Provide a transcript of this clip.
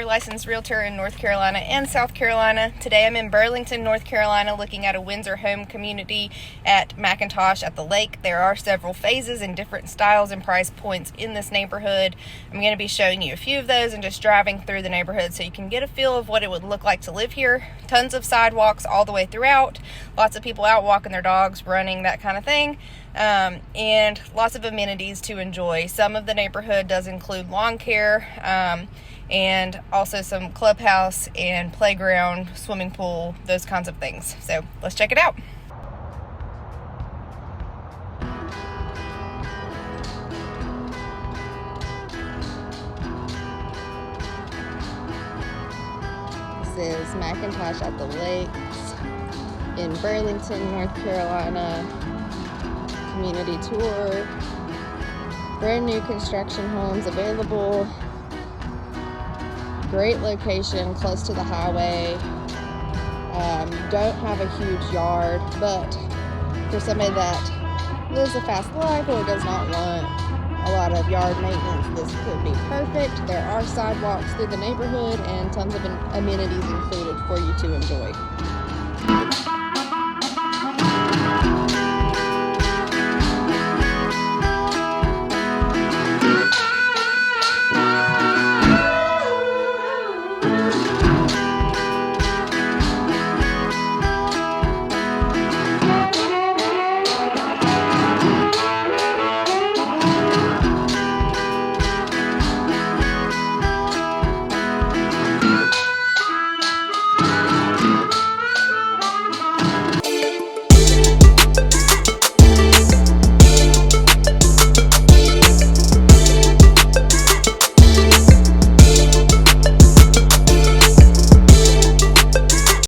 licensed realtor in North Carolina and South Carolina. Today I'm in Burlington, North Carolina, looking at a Windsor home community at Macintosh at the lake. There are several phases and different styles and price points in this neighborhood. I'm going to be showing you a few of those and just driving through the neighborhood so you can get a feel of what it would look like to live here. Tons of sidewalks all the way throughout. Lots of people out walking their dogs, running, that kind of thing. And lots of amenities to enjoy. Some of the neighborhood does include lawn care, and also some clubhouse and playground, swimming pool, those kinds of things. So let's check it out. This is Macintosh at the Lakes in Burlington, North Carolina. Community tour. Brand new construction homes available. Great location, close to the highway. Don't have a huge yard, but for somebody that lives a fast life or does not want a lot of yard maintenance, this could be perfect. There are sidewalks through the neighborhood and tons of amenities included for you to enjoy.